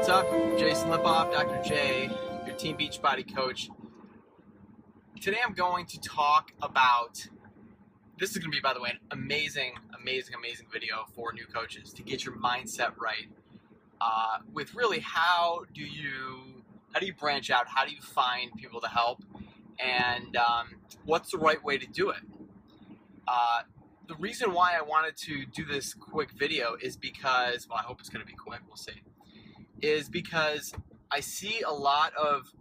What's up? Jason Lipoff, Dr. J, your Team Beachbody Coach. Today I'm going to talk about, this is going to be, by the way, an amazing video for new coaches to get your mindset right with really how do you branch out, how do you find people to help, and what's the right way to do it. The reason why I wanted to do this quick video is because, well, I hope it's going to be quick, we'll see, is because I see a lot of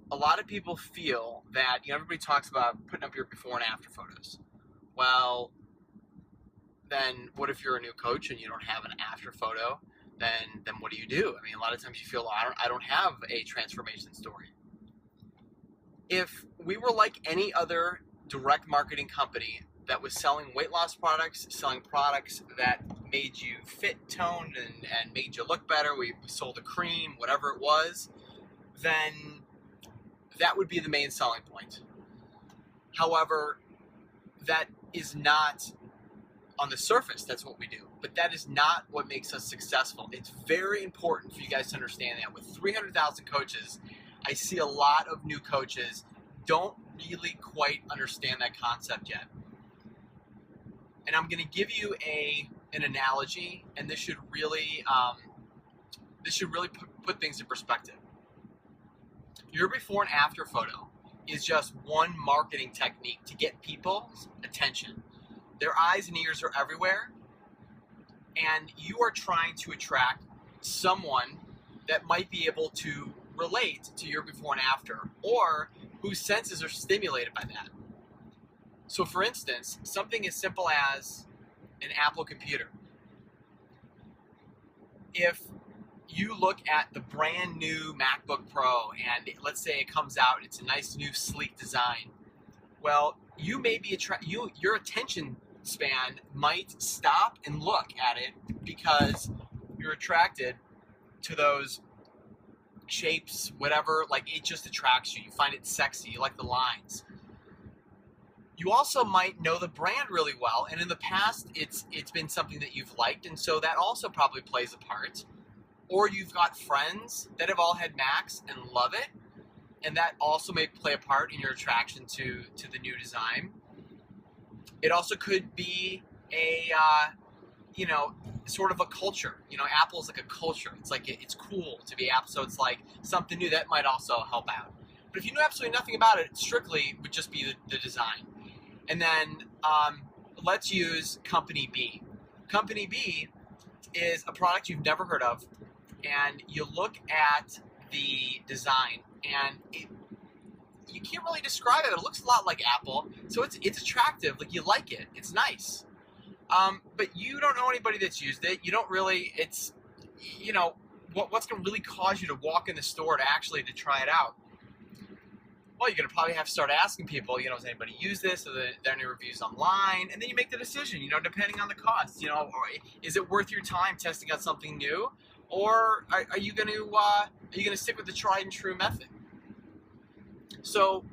people feel that, everybody talks about putting up your before and after photos. Well, then what if you're a new coach and you don't have an after photo? Then what do you do? I mean, a lot of times you feel, I don't have a transformation story. If we were like any other direct marketing company that was selling weight loss products, selling products that made you fit, toned, and made you look better, we sold a cream, whatever it was, then that would be the main selling point. However, that is not, on the surface, that's what we do, but that is not what makes us successful. It's very important for you guys to understand that. With 300,000 coaches, I see a lot of new coaches don't really quite understand that concept yet. And I'm going to give you an analogy, and this should really put things in perspective. Your before and after photo is just one marketing technique to get people's attention. Their eyes and ears are everywhere, and you are trying to attract someone that might be able to relate to your before and after, or whose senses are stimulated by that. So for instance, something as simple as an Apple computer. If you look at the brand new MacBook Pro and let's say it comes out, it's a nice new sleek design. Well, you may be your attention span might stop and look at it because you're attracted to those shapes, whatever, like it just attracts you. You find it sexy, you like the lines. You also might know the brand really well, and in the past it's been something that you've liked, and so that also probably plays a part. Or you've got friends that have all had Macs and love it, and that also may play a part in your attraction to the new design. It also could be a sort of a culture. Apple's like a culture. It's like it's cool to be Apple, so it's like something new that might also help out. But if you know absolutely nothing about it, strictly would just be the design. And then let's use Company B. Company B is a product you've never heard of, and you look at the design, and you can't really describe it. It looks a lot like Apple, so it's attractive. Like, you like it. It's nice. But you don't know anybody that's used it. You don't really. It's what's going to really cause you to walk in the store to try it out? Well, you're going to probably have to start asking people, has anybody used this? Are there any reviews online? And then you make the decision, depending on the cost, or is it worth your time testing out something new? Or are you going to stick with the tried and true method? So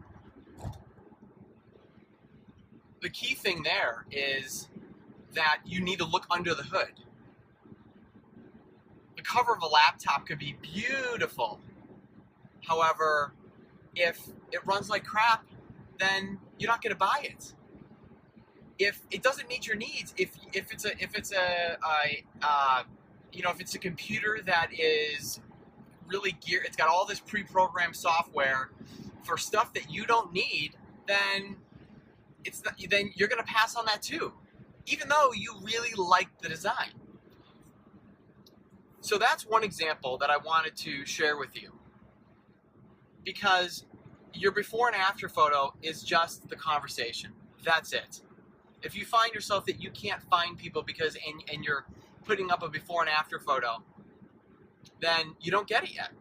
the key thing there is that you need to look under the hood. The cover of a laptop could be beautiful. However, if it runs like crap, then you're not going to buy it. If it doesn't meet your needs, if it's a computer that is really geared, it's got all this pre-programmed software for stuff that you don't need, then then you're going to pass on that too, even though you really like the design. So that's one example that I wanted to share with you, because your before and after photo is just the conversation. That's it. If you find yourself that you can't find people because and you're putting up a before and after photo, then you don't get it yet.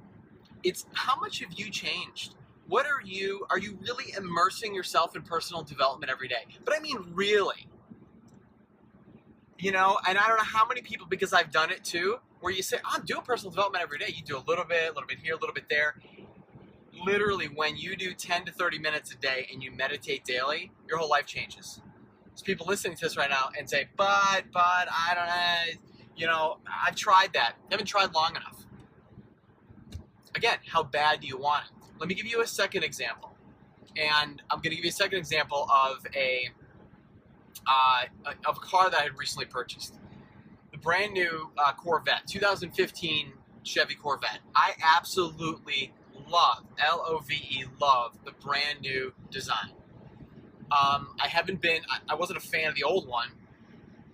It's how much have you changed? Are you really immersing yourself in personal development every day? But I mean really. And I don't know how many people, because I've done it too, where you say, I'm doing personal development every day. You do a little bit here, a little bit there. Literally, when you do 10 to 30 minutes a day and you meditate daily, your whole life changes. There's people listening to this right now and say, but, I don't know, I've tried that. I haven't tried long enough. again, how bad do you want it? Let me give you a second example. And I'm going to give you a second example of a car that I had recently purchased. The brand new Corvette, 2015 Chevy Corvette. I absolutely love, L-O-V-E, love the brand new design. I wasn't a fan of the old one,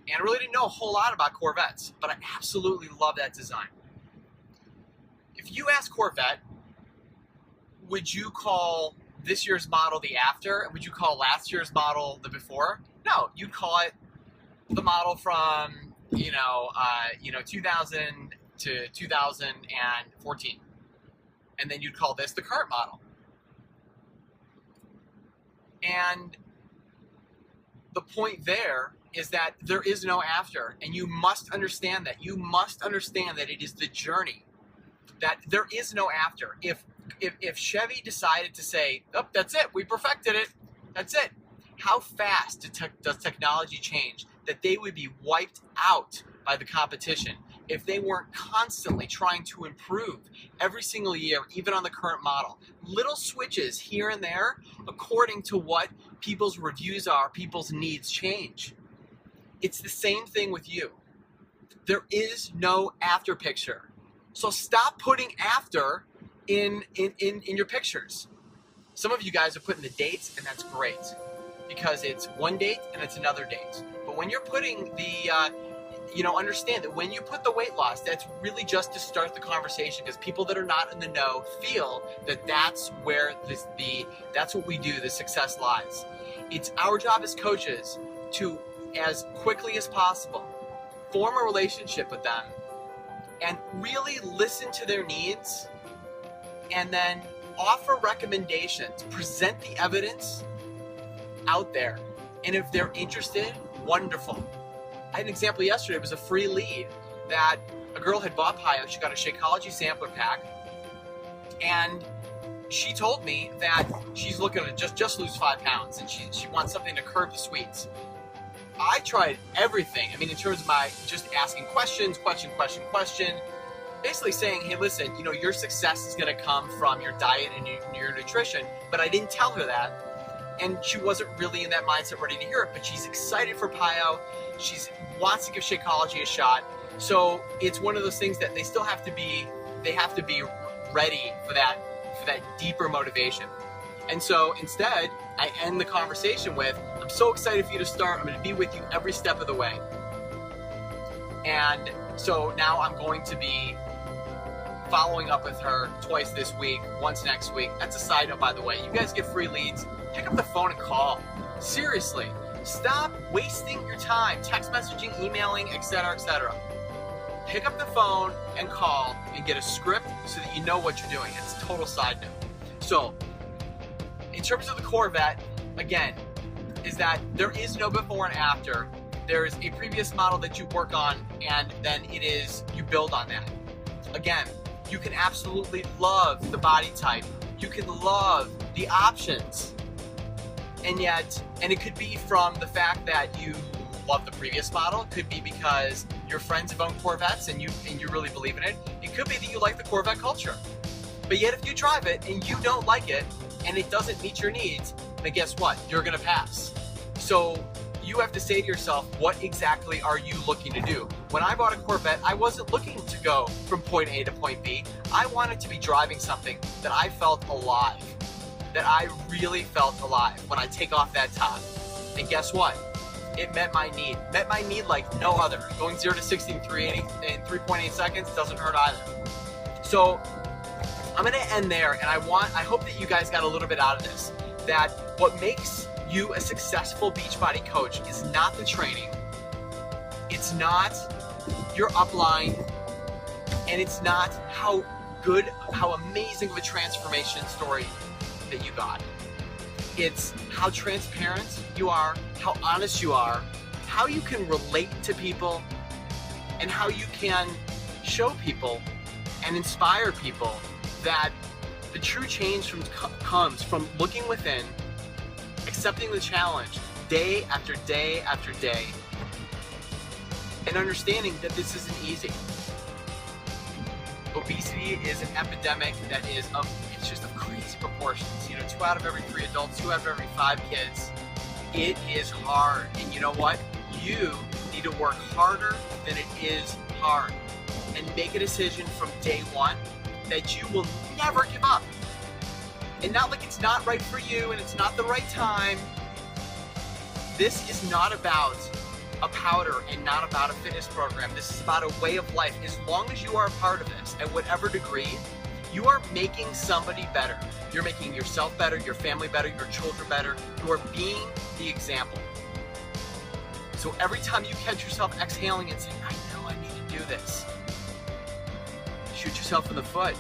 and I really didn't know a whole lot about Corvettes, but I absolutely love that design. If you ask Corvette, would you call this year's model the after, and would you call last year's model the before? No, you'd call it the model from 2000 to 2014, and then you'd call this the current model. And the point there is that there is no after, and you must understand that. You must understand that it is the journey, that there is no after. If Chevy decided to say, oh, that's it, we perfected it, that's it, how fast does technology change that they would be wiped out by the competition if they weren't constantly trying to improve every single year, even on the current model. Little switches here and there according to what people's reviews are, people's needs change. It's the same thing with you. There is no after picture. So stop putting after in your pictures. Some of you guys are putting the dates, and that's great because it's one date and it's another date. But when you're putting the understand that when you put the weight loss, that's really just to start the conversation, because people that are not in the know feel that that's where that's what we do, the success lies. It's our job as coaches to, as quickly as possible, form a relationship with them and really listen to their needs, and then offer recommendations, present the evidence out there. And if they're interested, wonderful. I had an example yesterday. It was a free lead that a girl had bought PiYo. She got a Shakeology sampler pack, and she told me that she's looking to just lose 5 pounds, and she wants something to curb the sweets. I tried everything. I mean, in terms of my just asking questions, question, basically saying, hey, listen, your success is going to come from your diet and your nutrition, but I didn't tell her that. And she wasn't really in that mindset ready to hear it, but she's excited for PiYo. She wants to give Shakeology a shot. So it's one of those things that they have to be ready for that deeper motivation. And so instead, I end the conversation with, I'm so excited for you to start. I'm going to be with you every step of the way. And so now I'm going to be following up with her twice this week, once next week. That's a side note, by the way. You guys get free leads. Pick up the phone and call. Seriously. Stop wasting your time text messaging, emailing, etc., etc. Pick up the phone and call and get a script so that you know what you're doing. It's a total side note. So, in terms of the Corvette, again, is that there is no before and after. There is a previous model that you work on, and then you build on that. Again, you can absolutely love the body type. You can love the options. And it could be from the fact that you love the previous model. It could be because your friends have owned Corvettes and you really believe in it. It could be that you like the Corvette culture. But yet if you drive it and you don't like it and it doesn't meet your needs, then guess what? You're going to pass. So you have to say to yourself, what exactly are you looking to do? When I bought a Corvette, I wasn't looking to go from point A to point B. I wanted to be driving something that I felt alive, that I really felt alive when I take off that top. And guess what? It met my need like no other. Going 0 to 60 in 3.8 seconds doesn't hurt either. So I'm going to end there, and I hope that you guys got a little bit out of this, that what makes you a successful Beachbody coach is not the training, it's not your upline, and it's not how amazing of a transformation story that you got. It's how transparent you are, how honest you are, how you can relate to people, and how you can show people and inspire people that the true change comes from looking within, accepting the challenge day after day after day, and understanding that this isn't easy. Obesity is an epidemic that is it's just of crazy proportions. 2 out of every 3 adults, 2 out of every 5 kids. It is hard. And you know what? You need to work harder than it is hard. And make a decision from day one that you will never give up. And not like it's not right for you and it's not the right time. This is not about a powder and not about a fitness program. This is about a way of life. As long as you are a part of this, at whatever degree, you are making somebody better. You're making yourself better, your family better, your children better. You are being the example. So every time you catch yourself exhaling and saying, I know I need to do this, shoot yourself in the foot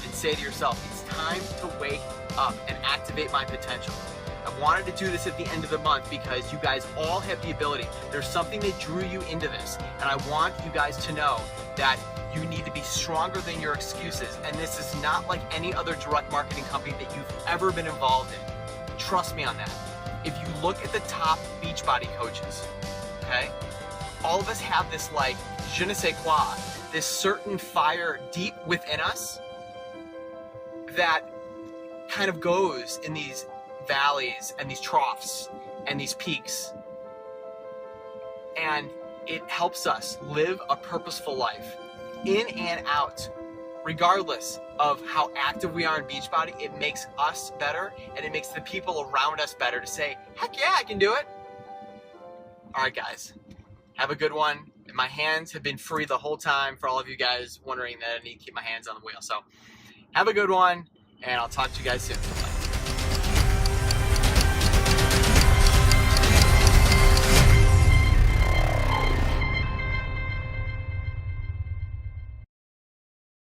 and say to yourself, it's time to wake up and activate my potential. I wanted to do this at the end of the month because you guys all have the ability. There's something that drew you into this, and I want you guys to know that you need to be stronger than your excuses, and this is not like any other direct marketing company that you've ever been involved in. Trust me on that. If you look at the top Beachbody coaches, okay, all of us have this like je ne sais quoi, this certain fire deep within us that kind of goes in these valleys and these troughs and these peaks, and it helps us live a purposeful life in and out. Regardless of how active we are in Beachbody, it makes us better and it makes the people around us better to say, heck yeah, I can do it. All right, guys, have a good one. My hands have been free the whole time for all of you guys wondering that I need to keep my hands on the wheel. So have a good one, and I'll talk to you guys soon. Bye.